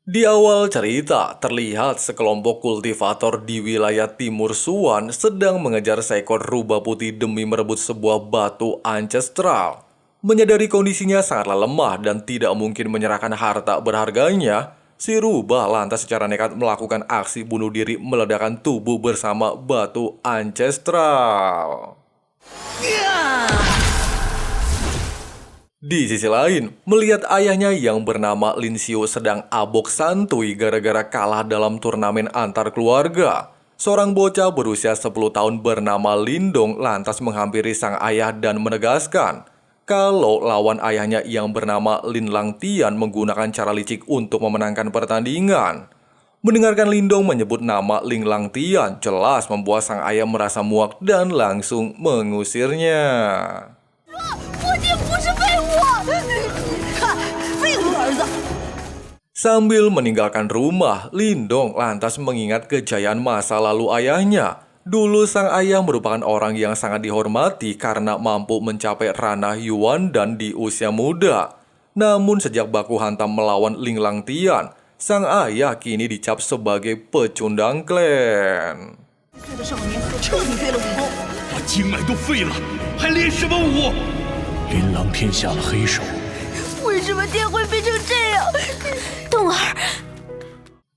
Di awal cerita, terlihat sekelompok kultivator di wilayah Timur Suan sedang mengejar seekor rubah putih demi merebut sebuah batu ancestral. Menyadari kondisinya sangatlah lemah dan tidak mungkin menyerahkan harta berharganya, si rubah lantas secara nekat melakukan aksi bunuh diri meledakkan tubuh bersama batu ancestral. Di sisi lain, melihat ayahnya yang bernama Lin Xiu sedang abok santuy gara-gara kalah dalam turnamen antar keluarga, seorang bocah berusia 10 tahun bernama Lindong lantas menghampiri sang ayah dan menegaskan kalau lawan ayahnya yang bernama Lin Langtian menggunakan cara licik untuk memenangkan pertandingan. Mendengarkan Lindong menyebut nama Ling Langtian jelas membuat sang ayah merasa muak dan langsung mengusirnya. 我竟不是废物！看，废物儿子！ Sambil meninggalkan rumah, Lindong lantas mengingat kejayaan masa lalu ayahnya. Dulu sang ayah merupakan orang yang sangat dihormati karena mampu mencapai ranah Yuan dan di usia muda. Namun sejak baku hantam melawan Ling Langtian, sang ayah kini dicap sebagai pecundang klan. 岁的少年彻底废了武功。 把经脉都废了，还练什么武？琳琅天下了黑手， 为什么天会变成这样？冬儿，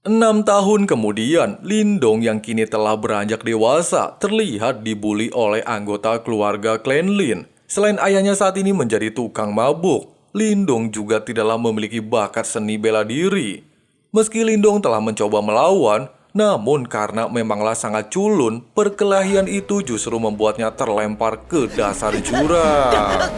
6 tahun kemudian, Lindong yang kini telah beranjak dewasa terlihat dibully oleh anggota keluarga klan Lin. Selain ayahnya saat ini menjadi tukang mabuk, Lindong juga tidaklah memiliki bakat seni bela diri. Meski Lindong telah mencoba melawan, namun karena memanglah sangat culun, perkelahian itu justru membuatnya terlempar ke dasar jurang.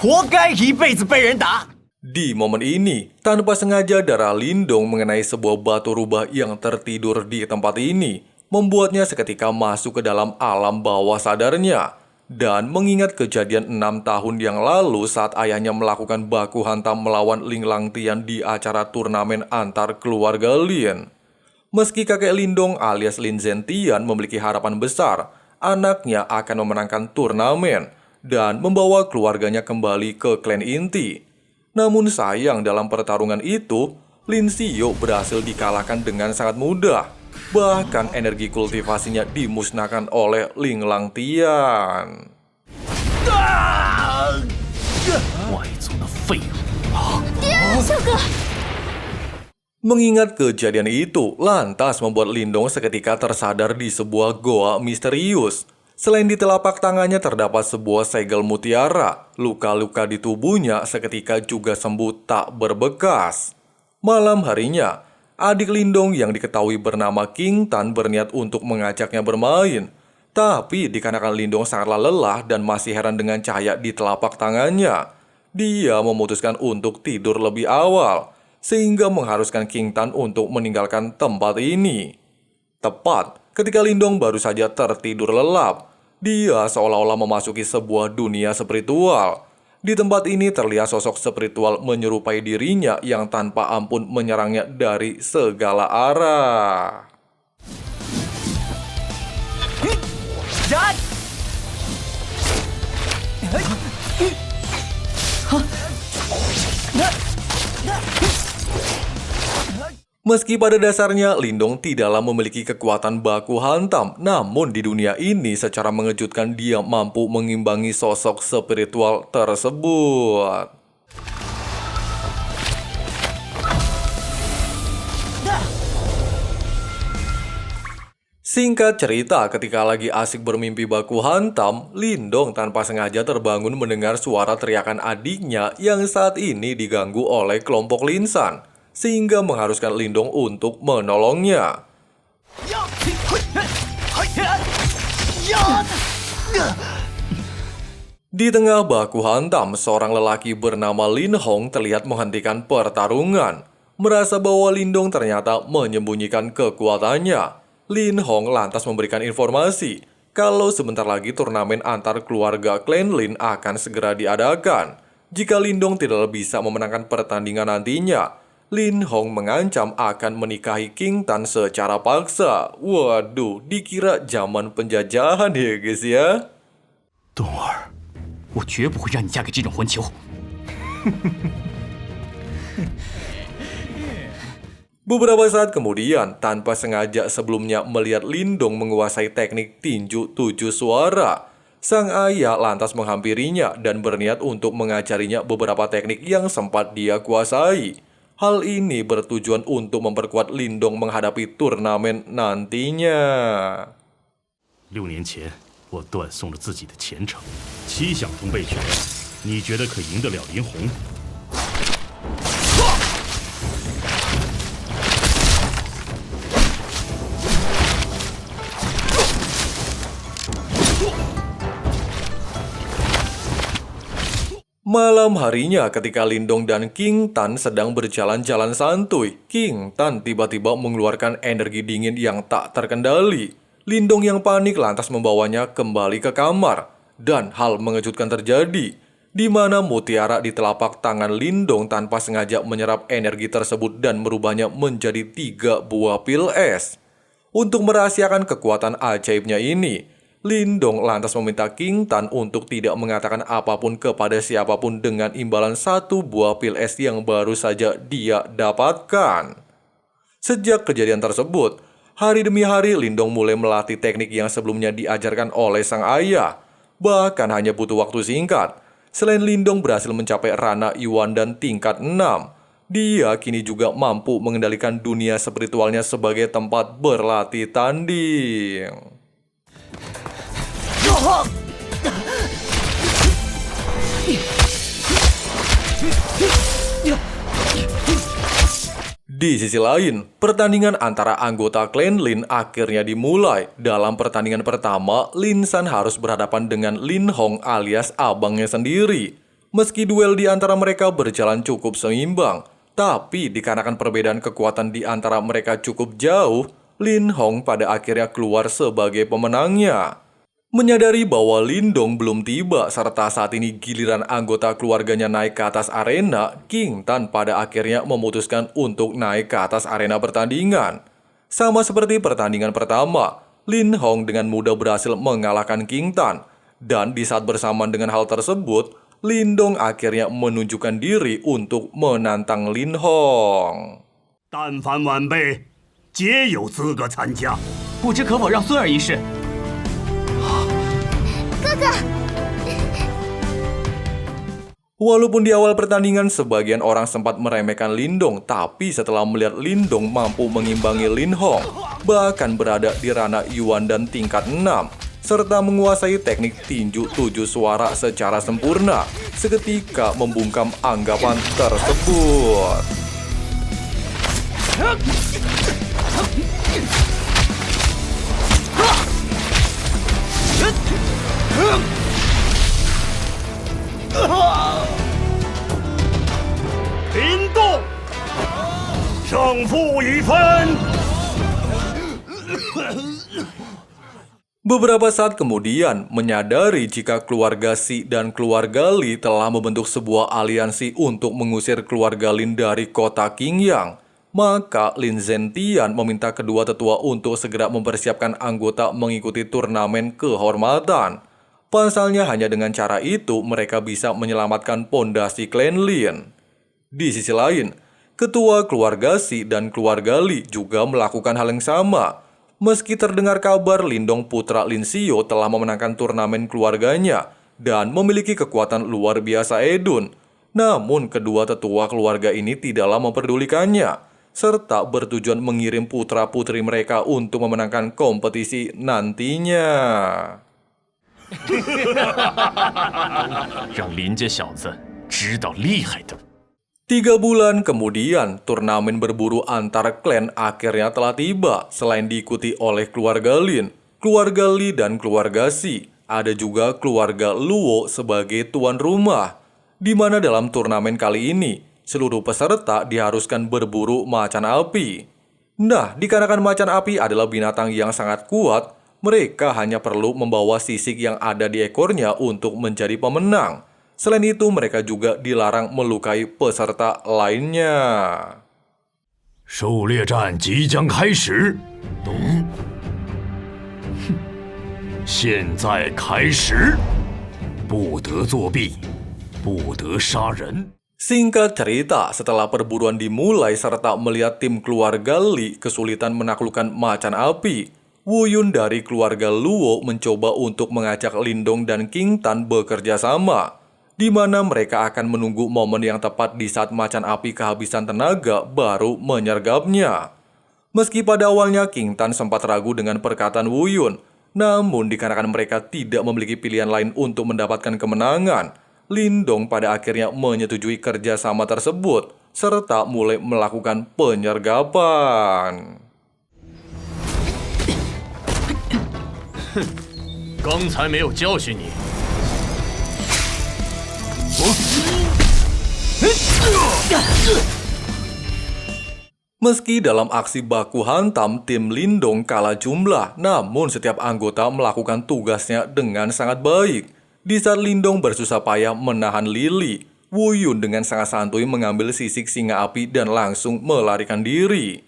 活该一辈子被人打。 Di momen ini, tanpa sengaja darah Lindong mengenai sebuah batu rubah yang tertidur di tempat ini, membuatnya seketika masuk ke dalam alam bawah sadarnya. Dan mengingat kejadian 6 tahun yang lalu saat ayahnya melakukan baku hantam melawan Ling Langtian di acara turnamen antar keluarga Lin. Meski kakek Lindong alias Lin Zentian memiliki harapan besar, anaknya akan memenangkan turnamen dan membawa keluarganya kembali ke klan inti. Namun sayang dalam pertarungan itu, Lin Xiu berhasil dikalahkan dengan sangat mudah. Bahkan energi kultivasinya dimusnahkan oleh Ling Langtian. 外族的废物！ 小哥， Mengingat kejadian itu, lantas membuat Lindong seketika tersadar di sebuah goa misterius. Selain di telapak tangannya terdapat sebuah segel mutiara, luka-luka di tubuhnya seketika juga sembuh tak berbekas. Malam harinya, adik Lindong yang diketahui bernama King Tan berniat untuk mengajaknya bermain. Tapi dikarenakan Lindong sangatlah lelah dan masih heran dengan cahaya di telapak tangannya, dia memutuskan untuk tidur lebih awal, sehingga mengharuskan King Tan untuk meninggalkan tempat ini. Tepat ketika Lindong baru saja tertidur lelap, dia seolah-olah memasuki sebuah dunia spiritual. Di tempat ini terlihat sosok spiritual menyerupai dirinya yang tanpa ampun menyerangnya dari segala arah. 燃！ Meski pada dasarnya Lindong tidaklah memiliki kekuatan baku hantam, namun di dunia ini secara mengejutkan dia mampu mengimbangi sosok spiritual tersebut. Singkat cerita, ketika lagi asik bermimpi baku hantam, Lindong tanpa sengaja terbangun mendengar suara teriakan adiknya yang saat ini diganggu oleh kelompok Linsan, sehingga mengharuskan Lindong untuk menolongnya. Di tengah baku hantam, seorang lelaki bernama Lin Hong terlihat menghentikan pertarungan. Merasa bahwa Lindong ternyata menyembunyikan kekuatannya, Lin Hong lantas memberikan informasi kalau sebentar lagi turnamen antar keluarga klan Lin akan segera diadakan. Jika Lindong tidak bisa memenangkan pertandingan nantinya, Lin Hong mengancam akan menikahi King Tan secara paksa. Waduh, dikira zaman penjajahan ya guys ya. 冬儿，我绝不会让你嫁给这种混球。Beberapa saat kemudian, tanpa sengaja sebelumnya melihat Lindong menguasai teknik tinju 7 suara, sang ayah lantas menghampirinya dan berniat untuk mengajarinya beberapa teknik yang sempat dia kuasai. Hal ini bertujuan untuk memperkuat Lindong menghadapi turnamen nantinya. 6年前，我断送了自己的前程，七响中备选，你觉得可赢得了林红？ Malam harinya ketika Lindong dan King Tan sedang berjalan-jalan santuy, King Tan tiba-tiba mengeluarkan energi dingin yang tak terkendali. Lindong yang panik lantas membawanya kembali ke kamar. Dan hal mengejutkan terjadi, di mana mutiara di telapak tangan Lindong tanpa sengaja menyerap energi tersebut dan merubahnya menjadi 3 buah pil es. Untuk merahasiakan kekuatan ajaibnya ini, Lindong lantas meminta King Tan untuk tidak mengatakan apapun kepada siapapun dengan imbalan 1 buah pil es yang baru saja dia dapatkan. Sejak kejadian tersebut, hari demi hari Lindong mulai melatih teknik yang sebelumnya diajarkan oleh sang ayah. Bahkan hanya butuh waktu singkat. Selain Lindong berhasil mencapai Rana Yuan dan tingkat 6, dia kini juga mampu mengendalikan dunia spiritualnya sebagai tempat berlatih tanding. Di sisi lain, pertandingan antara anggota klan Lin akhirnya dimulai. Dalam pertandingan pertama, Lin San harus berhadapan dengan Lin Hong alias abangnya sendiri. Meski duel di antara mereka berjalan cukup seimbang, tapi dikarenakan perbedaan kekuatan di antara mereka cukup jauh, Lin Hong pada akhirnya keluar sebagai pemenangnya. Menyadari bahwa Lindong belum tiba serta saat ini giliran anggota keluarganya naik ke atas arena, King Tan pada akhirnya memutuskan untuk naik ke atas arena pertandingan. Sama seperti pertandingan pertama, Lin Hong dengan mudah berhasil mengalahkan King Tan. Dan di saat bersamaan dengan hal tersebut, Lindong akhirnya menunjukkan diri untuk menantang Lin Hong. 但凡晚辈，皆有资格参加。不知可否让孙儿一试？ Walaupun di awal pertandingan sebagian orang sempat meremehkan Lindong, tapi setelah melihat Lindong mampu mengimbangi Lin Hong, bahkan berada di Rana Yuan dan tingkat 6, serta menguasai teknik tinju 7 suara secara sempurna, seketika membungkam anggapan tersebut. Lindong，胜负已分。 Beberapa saat kemudian, menyadari jika keluarga Si dan keluarga Li telah membentuk sebuah aliansi untuk mengusir keluarga Lin dari kota Qingyang, maka Lin Zentian meminta kedua tetua untuk segera mempersiapkan anggota mengikuti turnamen kehormatan. Pasalnya hanya dengan cara itu mereka bisa menyelamatkan pondasi klan Lin. Di sisi lain, ketua keluarga Si dan keluarga Li juga melakukan hal yang sama. Meski terdengar kabar Lindong putra Lin Xiao telah memenangkan turnamen keluarganya dan memiliki kekuatan luar biasa edun, namun kedua tetua keluarga ini tidaklah memperdulikannya, serta bertujuan mengirim putra-putri mereka untuk memenangkan kompetisi nantinya. 让林家小子知道厉害的。 3 bulan kemudian, turnamen berburu antar klan akhirnya telah tiba. Selain diikuti oleh keluarga Lin, keluarga Li dan keluarga Si, ada juga keluarga Luo sebagai tuan rumah. Di mana dalam turnamen kali ini, seluruh peserta diharuskan berburu macan api. Nah, dikarenakan macan api adalah binatang yang sangat kuat, mereka hanya perlu membawa sisik yang ada di ekornya untuk menjadi pemenang. Selain itu, mereka juga dilarang melukai peserta lainnya. 狩猎战即将开始，懂？现在开始，不得作弊，不得杀人。Singkat cerita, setelah perburuan dimulai serta melihat tim keluarga Li kesulitan menaklukkan macan api, Wu Yun dari keluarga Luo mencoba untuk mengajak Lindong dan King Tan bekerja sama, di mana mereka akan menunggu momen yang tepat di saat macan api kehabisan tenaga baru menyergapnya. Meski pada awalnya King Tan sempat ragu dengan perkataan Wu Yun, namun dikarenakan mereka tidak memiliki pilihan lain untuk mendapatkan kemenangan, Lindong pada akhirnya menyetujui kerjasama tersebut serta mulai melakukan penyergapan. 刚才没有教训你。 Meski dalam aksi baku hantam tim Lindong kalah jumlah, namun setiap anggota melakukan tugasnya dengan sangat baik. Di saat Lindong bersusah payah menahan Lily, Wu Yun dengan sangat santuy mengambil sisik singa api dan langsung melarikan diri.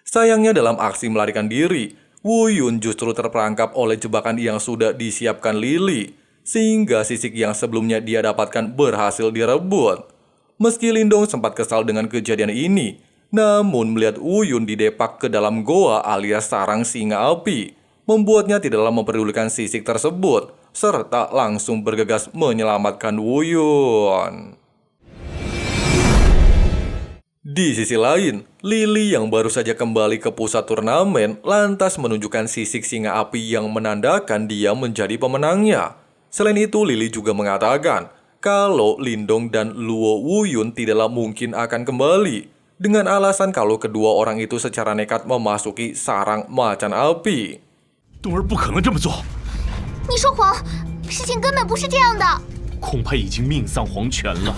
Sayangnya dalam aksi melarikan diri, Wu Yun justru terperangkap oleh jebakan yang sudah disiapkan Lily, sehingga sisik yang sebelumnya dia dapatkan berhasil direbut. Meski Lindong sempat kesal dengan kejadian ini, namun melihat Wu Yun didepak ke dalam goa alias sarang singa api, membuatnya tidaklah memperdulikan sisik tersebut, serta langsung bergegas menyelamatkan Wu Yun. Di sisi lain, Lily yang baru saja kembali ke pusat turnamen lantas menunjukkan sisik singa api yang menandakan dia menjadi pemenangnya. Selain itu, Lily juga mengatakan kalau Lindong dan Luo Wu Yun tidaklah mungkin akan kembali, dengan alasan kalau kedua orang itu secara nekat memasuki sarang macan api. 冬儿不可能这么做， 你说谎，事情根本不是这样的。 恐怕已经命丧黄泉了，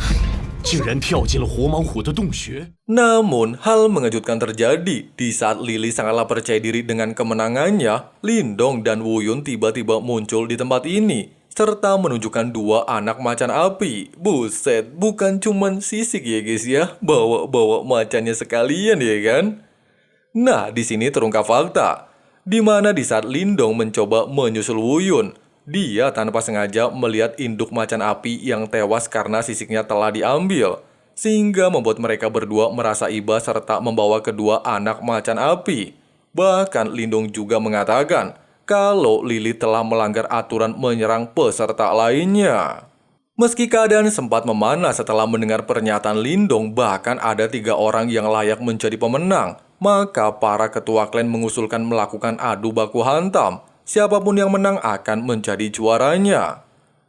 竟然跳进了活毛虎的洞穴。 Namun, hal mengejutkan terjadi di saat Lily sangatlah percaya diri dengan kemenangannya. Lindong dan Wu Yun tiba-tiba muncul di tempat ini, serta menunjukkan dua anak macan api. Buset, bukan cuman sisik ya guys ya, bawa-bawa macannya sekalian ya kan? Nah, di sini terungkap fakta, di mana di saat Lindong mencoba menyusul Wu Yun, dia tanpa sengaja melihat induk macan api yang tewas karena sisiknya telah diambil, sehingga membuat mereka berdua merasa iba serta membawa kedua anak macan api. Bahkan Lindong juga mengatakan kalau Lily telah melanggar aturan menyerang peserta lainnya. Meski keadaan sempat memanas setelah mendengar pernyataan Lindong, bahkan ada 3 orang yang layak menjadi pemenang, maka para ketua klan mengusulkan melakukan adu baku hantam. Siapapun yang menang akan menjadi juaranya.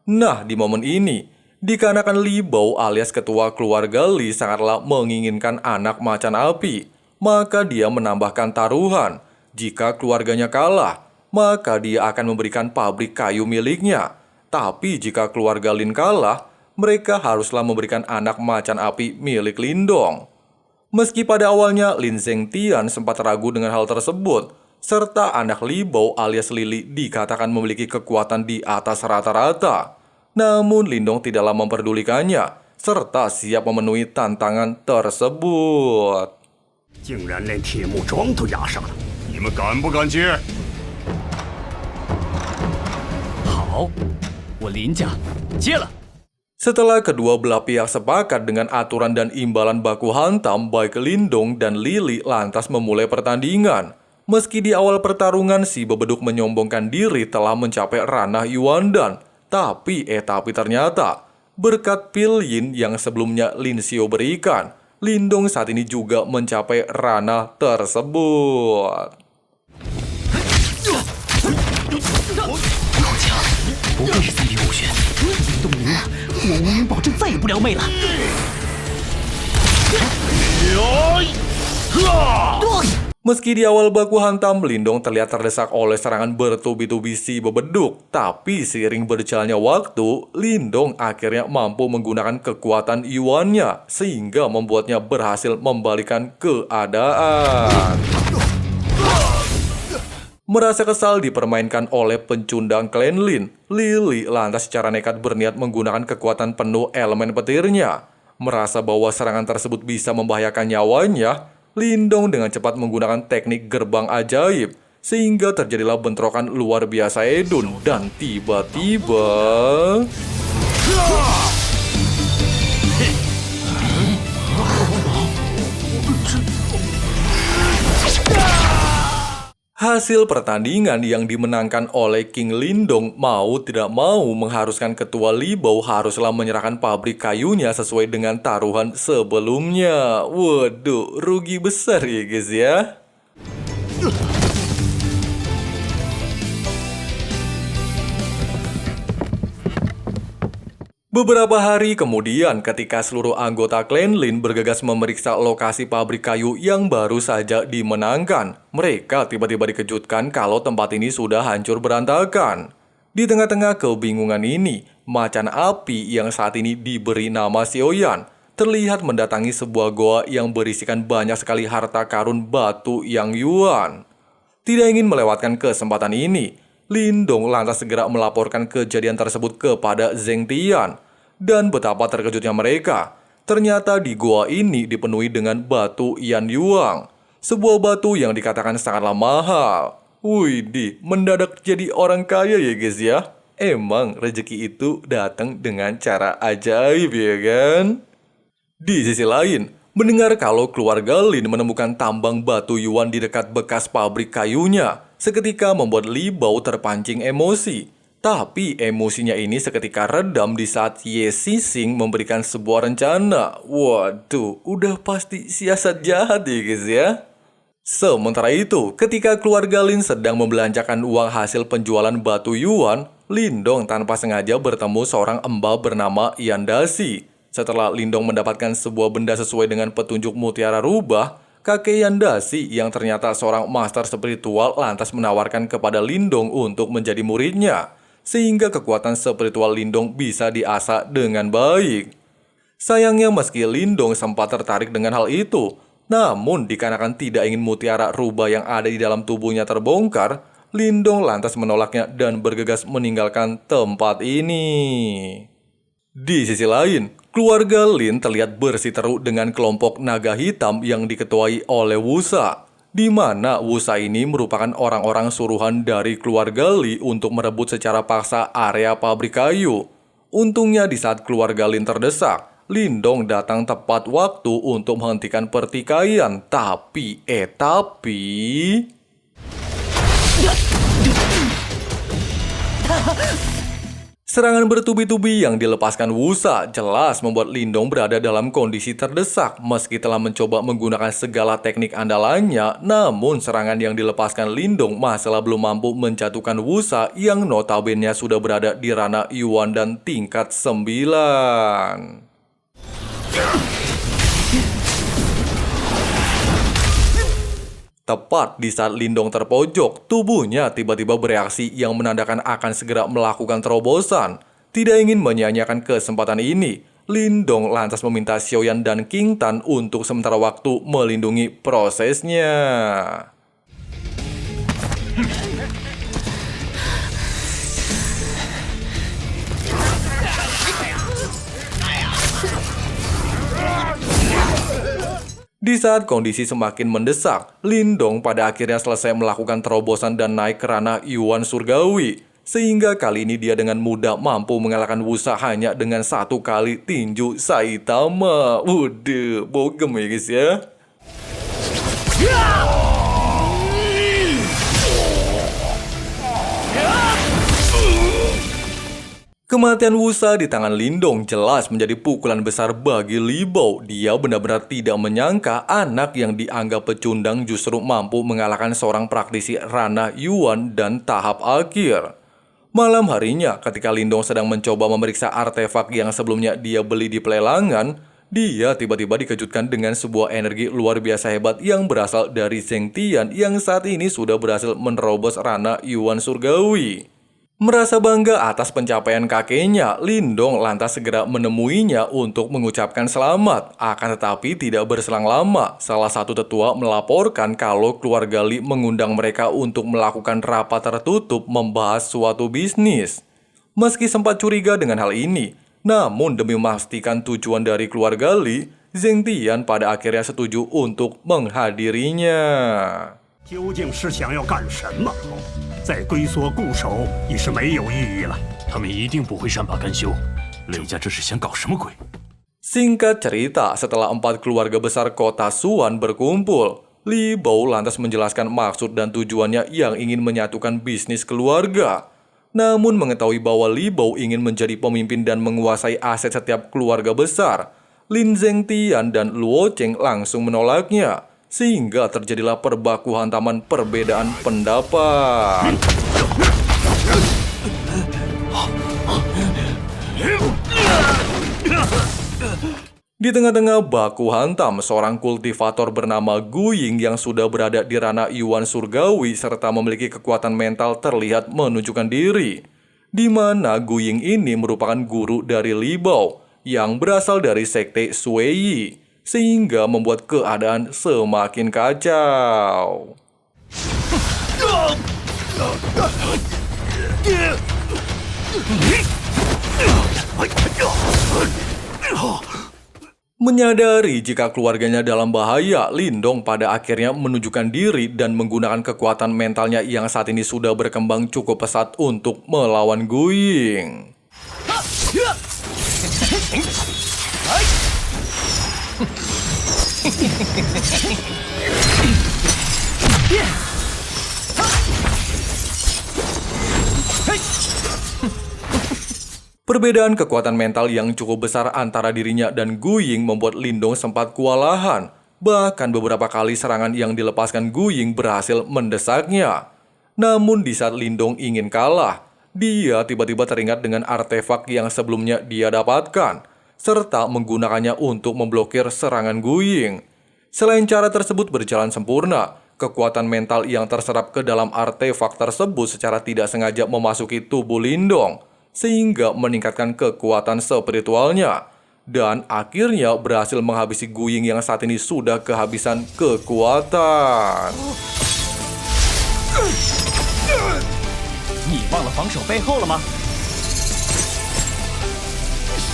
Nah, di momen ini, dikarenakan Li Bao alias ketua keluarga Li sangatlah menginginkan anak macan api, maka dia menambahkan taruhan. Jika keluarganya kalah, maka dia akan memberikan pabrik kayu miliknya. Tapi jika keluarga Lin kalah, mereka haruslah memberikan anak macan api milik Lindong. Meski pada awalnya Lin Zhengtian sempat ragu dengan hal tersebut, serta anak Li Bao alias Lily dikatakan memiliki kekuatan di atas rata-rata, namun Lindong tidaklah memperdulikannya, serta siap memenuhi tantangan tersebut. 竟然连铁木桩都压上了，你们敢不敢接？ 好，我林家接了。 Setelah kedua belah pihak sepakat dengan aturan dan imbalan baku hantam, baik Lindong dan Lily lantas memulai pertandingan. Meski di awal pertarungan si bebeduk menyombongkan diri telah mencapai ranah Yuandan, tapi ternyata berkat Pil Yin yang sebelumnya Lin Xiao berikan, Lindong saat ini juga mencapai ranah tersebut. 不愧是3D武学，林动赢了，我无名保证再也不撩妹了。 Meski di awal baku hantam, Lindong terlihat terdesak oleh serangan bertubi-tubi si bebeduk. Tapi seiring berjalannya waktu, Lindong akhirnya mampu menggunakan kekuatan Yuannya, sehingga membuatnya berhasil membalikan keadaan. Merasa kesal dipermainkan oleh pencundang klan Lin, Lily lantas secara nekat berniat menggunakan kekuatan penuh elemen petirnya. Merasa bahwa serangan tersebut bisa membahayakan nyawanya, Lindong dengan cepat menggunakan teknik gerbang ajaib, sehingga terjadilah bentrokan luar biasa edun, dan tiba-tiba... Hasil pertandingan yang dimenangkan oleh King Lindong mau tidak mau mengharuskan ketua Li Bao haruslah menyerahkan pabrik kayunya sesuai dengan taruhan sebelumnya. Waduh, rugi besar ya guys ya. Beberapa hari kemudian, ketika seluruh anggota klan Lin bergegas memeriksa lokasi pabrik kayu yang baru saja dimenangkan, mereka tiba-tiba dikejutkan kalau tempat ini sudah hancur berantakan. Di tengah-tengah kebingungan ini, macan api yang saat ini diberi nama Xiaoyan terlihat mendatangi sebuah goa yang berisikan banyak sekali harta karun batu yang Yuan. Tidak ingin melewatkan kesempatan ini, Lindong lantas segera melaporkan kejadian tersebut kepada Zheng Tian. Dan betapa terkejutnya mereka. Ternyata di goa ini dipenuhi dengan batu Yan Yuang. Sebuah batu yang dikatakan sangatlah mahal. Widih, mendadak jadi orang kaya ya guys ya. Emang rezeki itu datang dengan cara ajaib ya kan? Di sisi lain, mendengar kalau keluarga Lin menemukan tambang batu Yuan di dekat bekas pabrik kayunya, seketika membuat Li Bao terpancing emosi. Tapi emosinya ini seketika redam di saat Ye Xixing memberikan sebuah rencana. Waduh, udah pasti siasat jahat ya guys ya. Sementara itu, ketika keluarga Lin sedang membelanjakan uang hasil penjualan batu Yuan, Lindong tanpa sengaja bertemu seorang embal bernama Yan Daxi. Setelah Lindong mendapatkan sebuah benda sesuai dengan petunjuk mutiara rubah, kakek Yan Daxi yang ternyata seorang master spiritual lantas menawarkan kepada Lindong untuk menjadi muridnya, sehingga kekuatan spiritual Lindong bisa diasah dengan baik. Sayangnya meski Lindong sempat tertarik dengan hal itu, namun dikarenakan tidak ingin mutiara rubah yang ada di dalam tubuhnya terbongkar, Lindong lantas menolaknya dan bergegas meninggalkan tempat ini. Di sisi lain, keluarga Lin terlihat bersiteru dengan kelompok naga hitam yang diketuai oleh Wusa, di mana Wusa ini merupakan orang-orang suruhan dari keluarga Li untuk merebut secara paksa area pabrik kayu. Untungnya di saat keluarga Lin terdesak, Lindong datang tepat waktu untuk menghentikan pertikaian. Tapi... Serangan bertubi-tubi yang dilepaskan Wusa jelas membuat Lindong berada dalam kondisi terdesak. Meski telah mencoba menggunakan segala teknik andalannya, namun serangan yang dilepaskan Lindong masih belum mampu menjatuhkan Wusa yang notabene sudah berada di ranah Yuan dan tingkat 9. Tepat di saat Lindong terpojok, tubuhnya tiba-tiba bereaksi yang menandakan akan segera melakukan terobosan. Tidak ingin menyia-nyiakan kesempatan ini, Lindong lantas meminta Xiaoyan dan King Tan untuk sementara waktu melindungi prosesnya. Di saat kondisi semakin mendesak, Lindong pada akhirnya selesai melakukan terobosan dan naik ke ranah Yuan Surgawi. Sehingga kali ini dia dengan mudah mampu mengalahkan Wusa hanya dengan satu kali tinju Saitama. Waduh, bogem ya guys ya. Kematian Wusa di tangan Lindong jelas menjadi pukulan besar bagi Li Bao. Dia benar-benar tidak menyangka anak yang dianggap pecundang justru mampu mengalahkan seorang praktisi ranah Yuan dan tahap akhir. Malam harinya, ketika Lindong sedang mencoba memeriksa artefak yang sebelumnya dia beli di pelelangan, dia tiba-tiba dikejutkan dengan sebuah energi luar biasa hebat yang berasal dari Zheng Tian yang saat ini sudah berhasil menerobos ranah Yuan Surgawi. Merasa bangga atas pencapaian kakeknya, Lindong lantas segera menemuinya untuk mengucapkan selamat. Akan tetapi tidak berselang lama, salah satu tetua melaporkan kalau keluarga Li mengundang mereka untuk melakukan rapat tertutup membahas suatu bisnis. Meski sempat curiga dengan hal ini, namun demi memastikan tujuan dari keluarga Li, Zheng Tian pada akhirnya setuju untuk menghadirinya. 究竟是想要干什么？再龟缩固守已是没有意义了。他们一定不会善罢甘休。雷家这是想搞什么鬼？ Singkat cerita, setelah 4 keluarga besar kota Suan berkumpul, Li Bao lantas menjelaskan maksud dan tujuannya yang ingin menyatukan bisnis keluarga. Namun mengetahui bahwa Li Bao ingin menjadi pemimpin dan menguasai aset setiap keluarga besar, Lin Zhengtian dan Luo Cheng langsung menolaknya, sehingga terjadilah perbaku hantaman perbedaan pendapat. Di tengah-tengah baku hantam, seorang kultivator bernama Gu Ying yang sudah berada di ranah Yuan Surgawi serta memiliki kekuatan mental terlihat menunjukkan diri. Di mana Gu Ying ini merupakan guru dari Li Bao yang berasal dari sekte Sui Yi, sehingga membuat keadaan semakin kacau. Menyadari jika keluarganya dalam bahaya, Lindong pada akhirnya menunjukkan diri dan menggunakan kekuatan mentalnya yang saat ini sudah berkembang cukup pesat untuk melawan Gu Ying. Perbedaan kekuatan mental yang cukup besar antara dirinya dan Gu Ying membuat Lindong sempat kewalahan. Bahkan beberapa kali serangan yang dilepaskan Gu Ying berhasil mendesaknya. Namun di saat Lindong ingin kalah, dia tiba-tiba teringat dengan artefak yang sebelumnya dia dapatkan, serta menggunakannya untuk memblokir serangan Gu Ying. Selain cara tersebut berjalan sempurna, kekuatan mental yang terserap ke dalam artefak tersebut secara tidak sengaja memasuki tubuh Lindong, sehingga meningkatkan kekuatan spiritualnya, dan akhirnya berhasil menghabisi Gu Ying yang saat ini sudah kehabisan kekuatan. 你忘了防守背后了吗？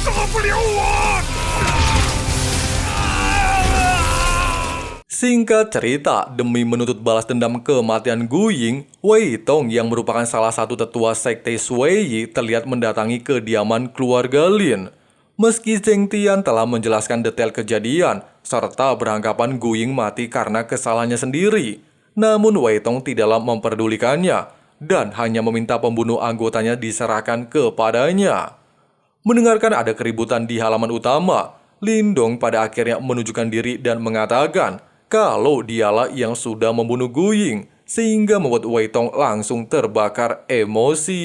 杀不了我！ Singkat cerita, demi menuntut balas dendam kematian Gu Ying, Wei Tong yang merupakan salah satu tetua sekte Sui Yi terlihat mendatangi kediaman keluarga Lin. Meski Zheng Tian telah menjelaskan detail kejadian, serta beranggapan Gu Ying mati karena kesalahannya sendiri, namun Wei Tong tidaklah memperdulikannya, dan hanya meminta pembunuh anggotanya diserahkan kepadanya. Mendengarkan ada keributan di halaman utama, Lindong pada akhirnya menunjukkan diri dan mengatakan kalau dialah yang sudah membunuh Gu Ying, sehingga membuat Wei Tong langsung terbakar emosi.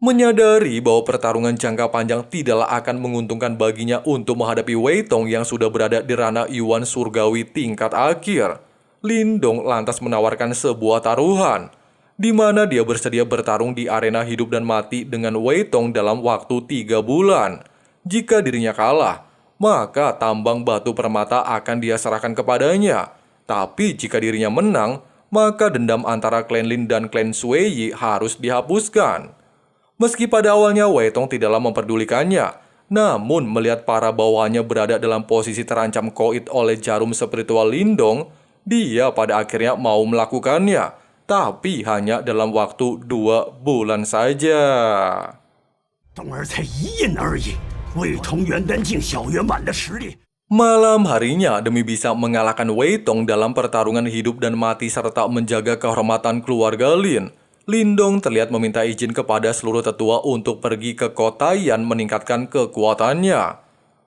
Menyadari bahwa pertarungan jangka panjang tidaklah akan menguntungkan baginya untuk menghadapi Wei Tong yang sudah berada di ranah Yuan Surgawi tingkat akhir, Lindong lantas menawarkan sebuah taruhan, di mana dia bersedia bertarung di arena hidup dan mati dengan Wei Tong dalam waktu 3 bulan. Jika dirinya kalah, maka tambang batu permata akan dia serahkan kepadanya. Tapi jika dirinya menang, maka dendam antara klan Lin dan klan Sui Yi harus dihapuskan. Meski pada awalnya Wei Tong tidaklah memperdulikannya, namun melihat para bawahannya berada dalam posisi terancam koit oleh jarum spiritual Lindong, dia pada akhirnya mau melakukannya, tapi hanya dalam waktu 2 bulan saja. 冬儿才一印而已，未同元丹境小圆满的实力。 Malam harinya, demi bisa mengalahkan Wei Tong dalam pertarungan hidup dan mati serta menjaga kehormatan keluarga Lin, Lindong terlihat meminta izin kepada seluruh tetua untuk pergi ke kota Yan meningkatkan kekuatannya.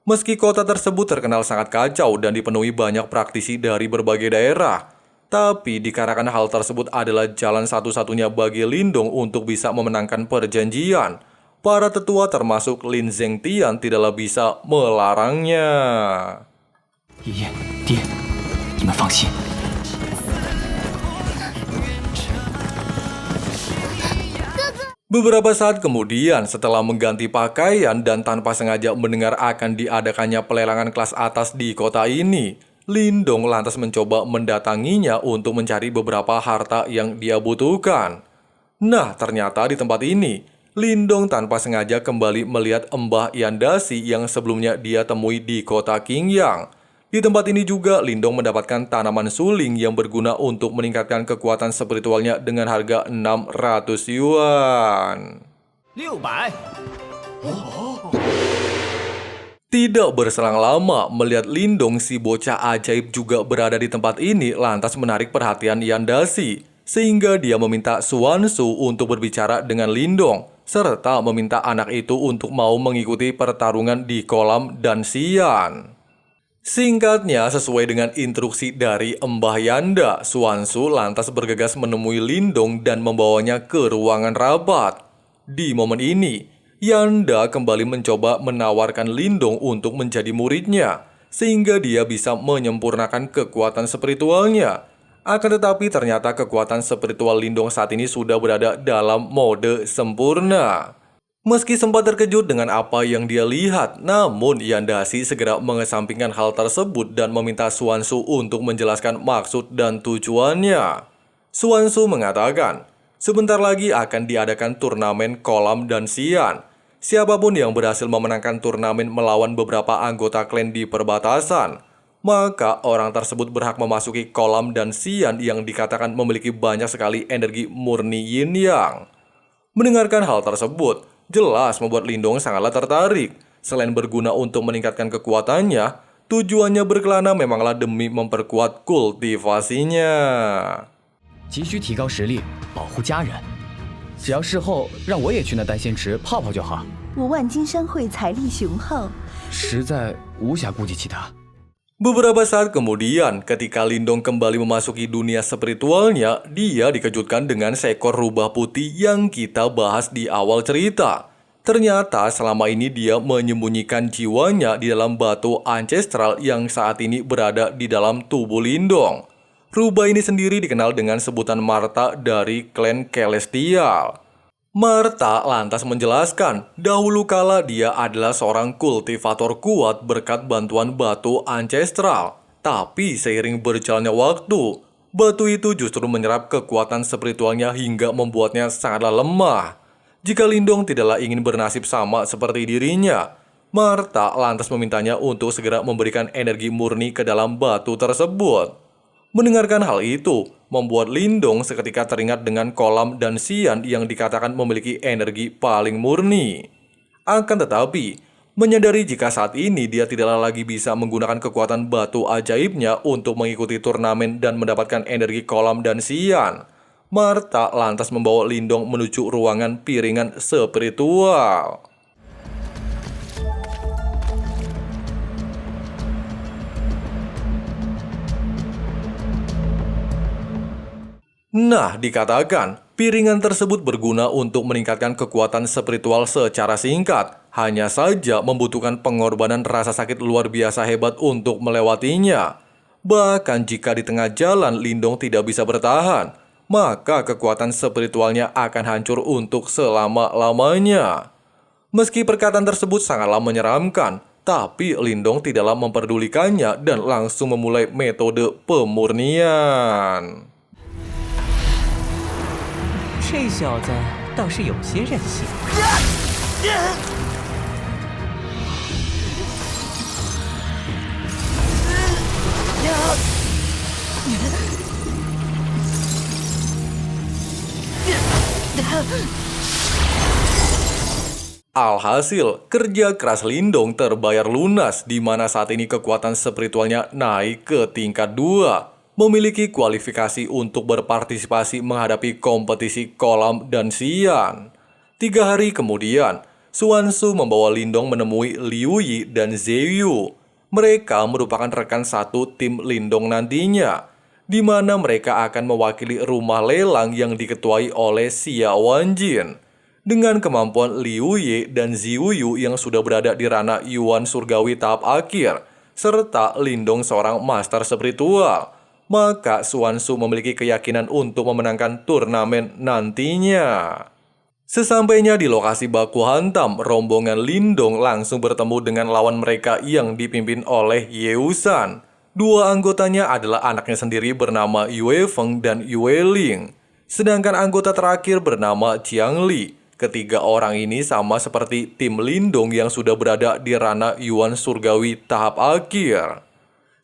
Meski kota tersebut terkenal sangat kacau dan dipenuhi banyak praktisi dari berbagai daerah, tapi dikarenakan hal tersebut adalah jalan satu-satunya bagi Lindong untuk bisa memenangkan perjanjian, para tetua termasuk Lin Zhengtian tidaklah bisa melarangnya. 爷爷，爹，你们放心。 Beberapa saat kemudian, setelah mengganti pakaian dan tanpa sengaja mendengar akan diadakannya pelelangan kelas atas di kota ini, Lindong lantas mencoba mendatanginya untuk mencari beberapa harta yang dia butuhkan. Nah, ternyata di tempat ini, Lindong tanpa sengaja kembali melihat Mbah Yandasi yang sebelumnya dia temui di kota Qingyang. Di tempat ini juga Lindong mendapatkan tanaman suling yang berguna untuk meningkatkan kekuatan spiritualnya dengan harga 600 yuan. 600。 Tidak berselang lama, melihat Lindong si bocah ajaib juga berada di tempat ini lantas menarik perhatian Yandashi, sehingga dia meminta Xuanzu untuk berbicara dengan Lindong, serta meminta anak itu untuk mau mengikuti pertarungan di kolam dan Xian. Singkatnya, sesuai dengan instruksi dari Mbah Yanda, Xuanzu lantas bergegas menemui Lindong dan membawanya ke ruangan rapat. Di momen ini, Yanda kembali mencoba menawarkan Lindong untuk menjadi muridnya, sehingga dia bisa menyempurnakan kekuatan spiritualnya. Akan tetapi ternyata kekuatan spiritual Lindong saat ini sudah berada dalam mode sempurna. Meski sempat terkejut dengan apa yang dia lihat, namun Yandashi segera mengesampingkan hal tersebut dan meminta Xuanzu untuk menjelaskan maksud dan tujuannya. Xuanzu mengatakan, sebentar lagi akan diadakan turnamen kolam dan Xian. Siapapun yang berhasil memenangkan turnamen melawan beberapa anggota klan di perbatasan, maka orang tersebut berhak memasuki kolam dan Xian yang dikatakan memiliki banyak sekali energi murni yin yang. Mendengarkan hal tersebut, jelas membuat Lindong sangatlah tertarik. Selain berguna untuk meningkatkan kekuatannya, tujuannya berkelana memanglah demi memperkuat kultivasinya. 急需提高实力，保护家人。只要事后让我也去那丹仙池泡泡就好。我万金商会财力雄厚，实在无暇顾及其他。 Beberapa saat kemudian, ketika Lindong kembali memasuki dunia spiritualnya, dia dikejutkan dengan seekor rubah putih yang kita bahas di awal cerita. Ternyata selama ini dia menyembunyikan jiwanya di dalam batu ancestral yang saat ini berada di dalam tubuh Lindong. Rubah ini sendiri dikenal dengan sebutan Marta dari klan Celestial. Marta lantas menjelaskan, dahulu kala dia adalah seorang kultivator kuat berkat bantuan batu ancestral. Tapi seiring berjalannya waktu, batu itu justru menyerap kekuatan spiritualnya hingga membuatnya sangatlah lemah. Jika Lindong tidaklah ingin bernasib sama seperti dirinya, Marta lantas memintanya untuk segera memberikan energi murni ke dalam batu tersebut. Mendengarkan hal itu, membuat Lindong seketika teringat dengan kolam dan Xian yang dikatakan memiliki energi paling murni. Akan tetapi, menyadari jika saat ini dia tidaklah lagi bisa menggunakan kekuatan batu ajaibnya untuk mengikuti turnamen dan mendapatkan energi kolam dan Xian, Marta lantas membawa Lindong menuju ruangan piringan spiritual. Nah, dikatakan, piringan tersebut berguna untuk meningkatkan kekuatan spiritual secara singkat. Hanya saja membutuhkan pengorbanan rasa sakit luar biasa hebat untuk melewatinya. Bahkan jika di tengah jalan Lindong tidak bisa bertahan, maka kekuatan spiritualnya akan hancur untuk selama-lamanya. Meski perkataan tersebut sangatlah menyeramkan, tapi Lindong tidaklah memperdulikannya dan langsung memulai metode pemurnian. 这小子倒是有些韧性。Alhasil, kerja keras Lindong terbayar lunas di mana saat ini kekuatan spiritualnya naik ke tingkat 2. Memiliki kualifikasi untuk berpartisipasi menghadapi kompetisi kolam dan Xian. 3 hari kemudian, Xuanzu membawa Lindong menemui Liu Yi dan Zheyu. Mereka merupakan rekan satu tim Lindong nantinya, di mana mereka akan mewakili rumah lelang yang diketuai oleh Xia Wanjin. Dengan kemampuan Liu Yi dan Zhiyu Yu yang sudah berada di ranah Yuan Surgawi tahap akhir, serta Lindong seorang master spiritual, maka Xuanzu memiliki keyakinan untuk memenangkan turnamen nantinya. Sesampainya di lokasi baku hantam, rombongan Lindong langsung bertemu dengan lawan mereka yang dipimpin oleh Yeusan. 2 anggotanya adalah anaknya sendiri bernama Yue Feng dan Yue Ling. Sedangkan anggota terakhir bernama Jiang Li. Ketiga orang ini sama seperti tim Lindong yang sudah berada di ranah Yuan Surgawi tahap akhir.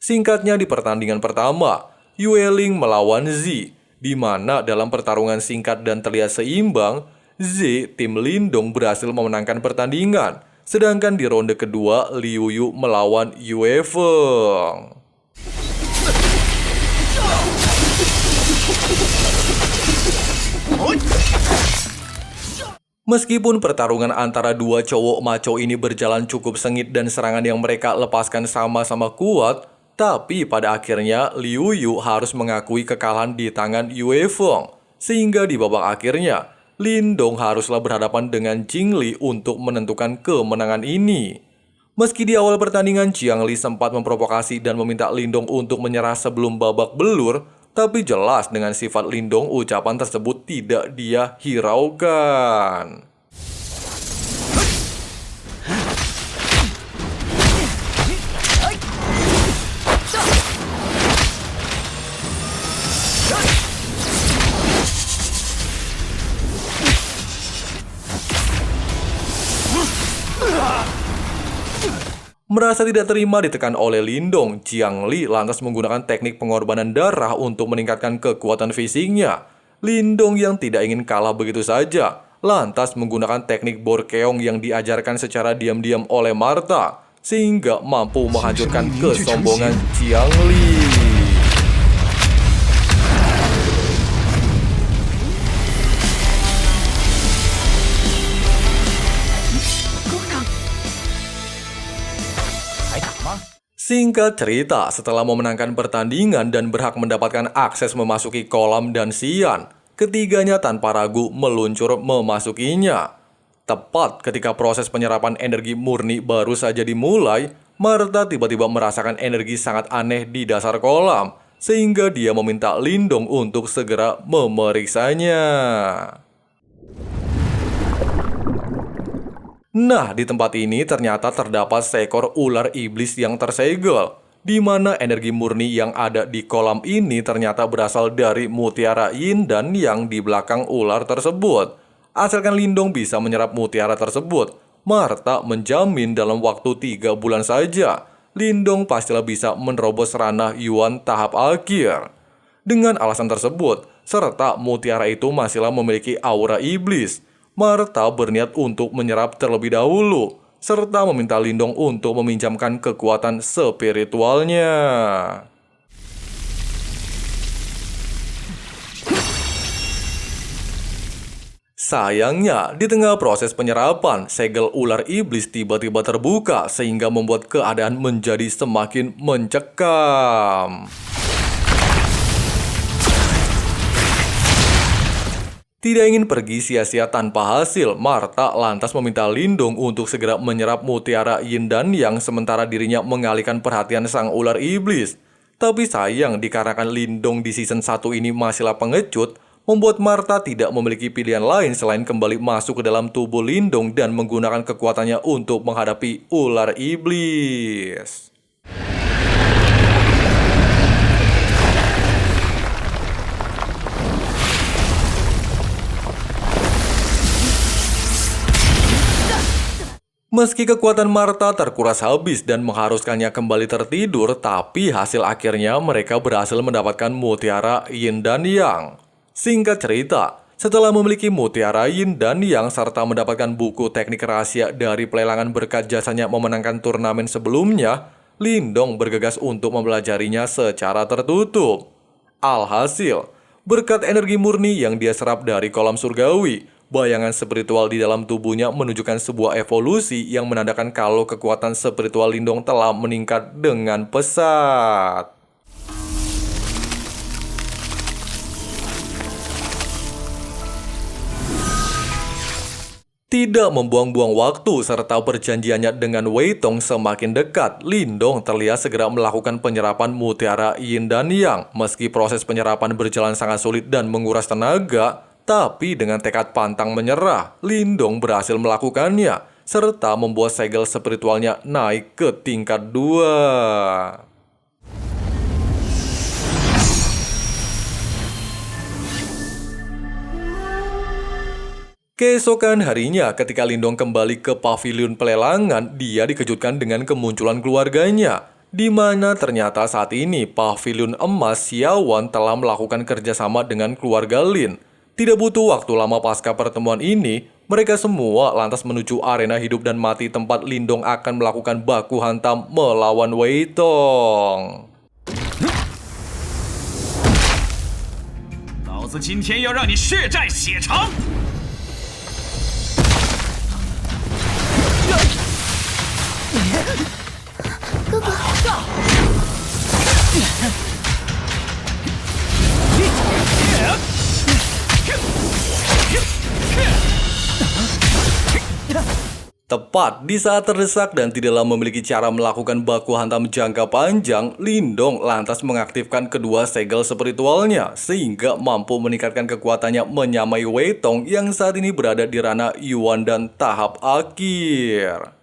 Singkatnya di pertandingan pertama, Yueling melawan Z, di mana dalam pertarungan singkat dan terlihat seimbang, Z, tim Lindong berhasil memenangkan pertandingan. Sedangkan di ronde kedua, Liu Yu melawan Yue Feng. Meskipun pertarungan antara dua cowok maco ini berjalan cukup sengit dan serangan yang mereka lepaskan sama-sama kuat, tapi pada akhirnya Liu Yu harus mengakui kekalahan di tangan Yue Feng. Sehingga di babak akhirnya, Lindong haruslah berhadapan dengan Jing Li untuk menentukan kemenangan ini. Meski di awal pertandingan Jiang Li sempat memprovokasi dan meminta Lindong untuk menyerah sebelum babak belur, tapi jelas dengan sifat Lindong ucapan tersebut tidak dia hiraukan. Merasa tidak terima ditekan oleh Lindong, Jiang Li lantas menggunakan teknik pengorbanan darah untuk meningkatkan kekuatan fisiknya. Lindong yang tidak ingin kalah begitu saja, lantas menggunakan teknik Borkeong yang diajarkan secara diam-diam oleh Martha, sehingga mampu menghancurkan kesombongan Jiang Li. Singkat cerita, setelah memenangkan pertandingan dan berhak mendapatkan akses memasuki kolam dan Xian, ketiganya tanpa ragu meluncur memasukinya. Tepat ketika proses penyerapan energi murni baru saja dimulai, Martha tiba-tiba merasakan energi sangat aneh di dasar kolam, sehingga dia meminta Lindong untuk segera memeriksanya. Nah, di tempat ini ternyata terdapat seekor ular iblis yang tersegel, di mana energi murni yang ada di kolam ini ternyata berasal dari mutiara yin dan yang di belakang ular tersebut. Asalkan Lindong bisa menyerap mutiara tersebut, Martha menjamin dalam waktu 3 bulan saja, Lindong pastilah bisa menerobos ranah Yuan tahap akhir. Dengan alasan tersebut, serta mutiara itu masihlah memiliki aura iblis, Martha berniat untuk menyerap terlebih dahulu, serta meminta Lindong untuk meminjamkan kekuatan spiritualnya. Sayangnya, di tengah proses penyerapan, segel ular iblis tiba-tiba terbuka sehingga membuat keadaan menjadi semakin mencekam. Tidak ingin pergi sia-sia tanpa hasil, Martha lantas meminta Lindong untuk segera menyerap mutiara yin dan yang sementara dirinya mengalihkan perhatian sang ular iblis. Tapi sayang dikarenakan Lindong di season 1 ini masihlah pengecut, membuat Martha tidak memiliki pilihan lain selain kembali masuk ke dalam tubuh Lindong dan menggunakan kekuatannya untuk menghadapi ular iblis. Meski kekuatan Martha terkuras habis dan mengharuskannya kembali tertidur, tapi hasil akhirnya mereka berhasil mendapatkan mutiara yin dan yang. Singkat cerita, setelah memiliki mutiara yin dan yang serta mendapatkan buku teknik rahasia dari pelelangan berkat jasanya memenangkan turnamen sebelumnya, Lindong bergegas untuk mempelajarinya secara tertutup. Alhasil, berkat energi murni yang dia serap dari kolam surgawi, bayangan spiritual di dalam tubuhnya menunjukkan sebuah evolusi yang menandakan kalau kekuatan spiritual Lindong telah meningkat dengan pesat. Tidak membuang-buang waktu serta perjanjiannya dengan Wei Tong semakin dekat, Lindong terlihat segera melakukan penyerapan mutiara yin dan yang. Meski proses penyerapan berjalan sangat sulit dan menguras tenaga, tapi dengan tekad pantang menyerah, Lindong berhasil melakukannya, serta membuat segel spiritualnya naik ke tingkat 2. Keesokan harinya, ketika Lindong kembali ke pavilion pelelangan, dia dikejutkan dengan kemunculan keluarganya. di mana ternyata saat ini Paviliun Emas Xiaowan telah melakukan kerjasama dengan keluarga Lin. Tidak butuh waktu lama pasca pertemuan ini, mereka semua lantas menuju arena hidup dan mati tempat Lindong akan melakukan baku hantam melawan Wei Tong. 老子今天要让你血债血偿！ 哥哥， Tepat di saat terdesak dan tidaklah memiliki cara melakukan baku hantam jangka panjang, Lindong lantas mengaktifkan kedua segel spiritualnya sehingga mampu meningkatkan kekuatannya menyamai Wei Tong yang saat ini berada di ranah Yuan dan tahap akhir.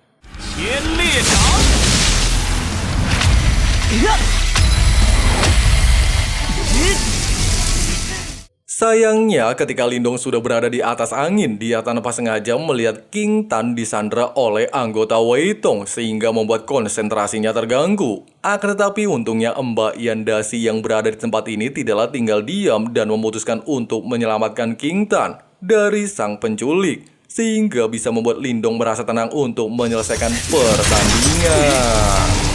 天裂掌！ Sayangnya ketika Lindong sudah berada di atas angin, dia tanpa sengaja melihat King Tan disandra oleh anggota Wei Tong sehingga membuat konsentrasinya terganggu. Akan tetapi untungnya Mbak Yandasi yang berada di tempat ini tidaklah tinggal diam dan memutuskan untuk menyelamatkan King Tan dari sang penculik, sehingga bisa membuat Lindong merasa tenang untuk menyelesaikan pertandingan.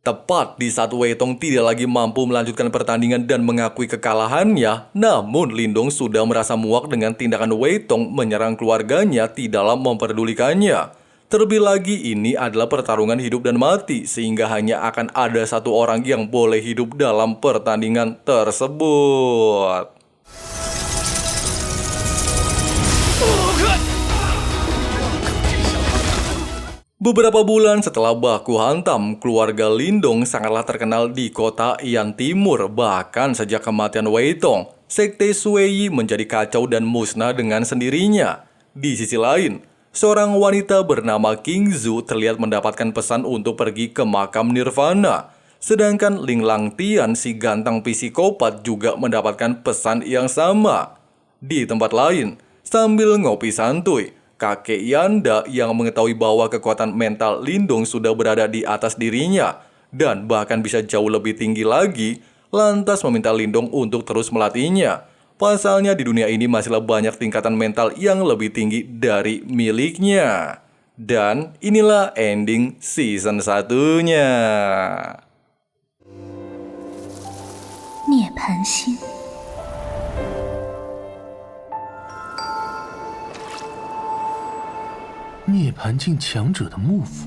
Tepat di saat Wei Tong tidak lagi mampu melanjutkan pertandingan dan mengakui kekalahannya, namun Lindong sudah merasa muak dengan tindakan Wei Tong menyerang keluarganya tidaklah memperdulikannya. Terlebih lagi ini adalah pertarungan hidup dan mati, sehingga hanya akan ada satu orang yang boleh hidup dalam pertandingan tersebut. Beberapa bulan setelah baku hantam, keluarga Lindong sangatlah terkenal di kota Yan Timur. Bahkan sejak kematian Wei Tong, sekte Sui menjadi kacau dan musnah dengan sendirinya. Di sisi lain, seorang wanita bernama King Zhu terlihat mendapatkan pesan untuk pergi ke makam Nirvana. Sedangkan Ling Langtian, si ganteng psikopat, juga mendapatkan pesan yang sama. Di tempat lain, sambil ngopi santuy, kakek Yanda yang mengetahui bahwa kekuatan mental Lindong sudah berada di atas dirinya dan bahkan bisa jauh lebih tinggi lagi, lantas meminta Lindong untuk terus melatihnya. Pasalnya di dunia ini masihlah banyak tingkatan mental yang lebih tinggi dari miliknya. Dan inilah ending season 1-nya. 涅槃星。 涅槃境强者的幕府。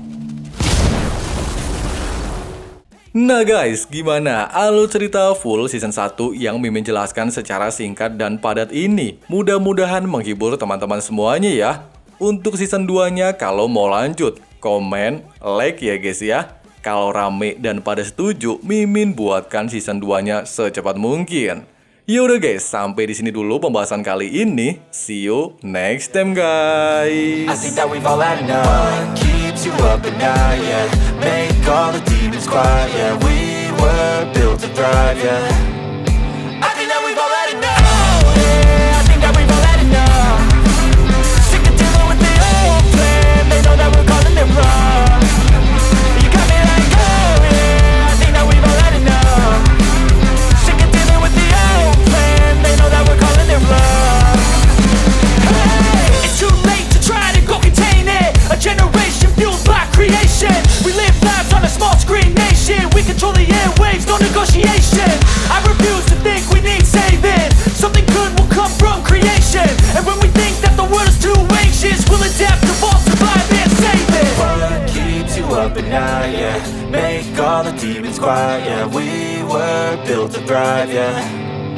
Nah guys, gimana alur cerita full season 1 yang Mimin jelaskan secara singkat dan padat ini? Mudah-mudahan menghibur teman-teman semuanya ya. Untuk season 2-nya kalau mau lanjut, komen, like ya guys ya. Kalau rame dan pada setuju, Mimin buatkan season 2-nya secepat mungkin. Yaudah guys, sampai di sini dulu pembahasan kali ini. See you next time guys. I think that we've all had enough. What keeps you up at night, yeah. Make all the demons quiet, yeah. We were built to thrive, yeah. I think that we've all had enough. Oh, yeah, I think that we've all had enough. Sick of dealing with the old plan. They know that we're calling it wrong. You got me like, oh, yeah, I think that we've all had enough. Sick of dealing with the old plan. They know that we're calling it wrong. Hey, it's too late to try to go contain it. A generation fueled by creation. We live lives on a small screen nation. We control the airwaves, no negotiation. I refuse to think we need saving. Something good will come from creation. And when we think that the world is too anxious, we'll adapt, evolve, survive and save it. What keeps you up at night, yeah. Make all the demons quiet, yeah. We were built to thrive, yeah.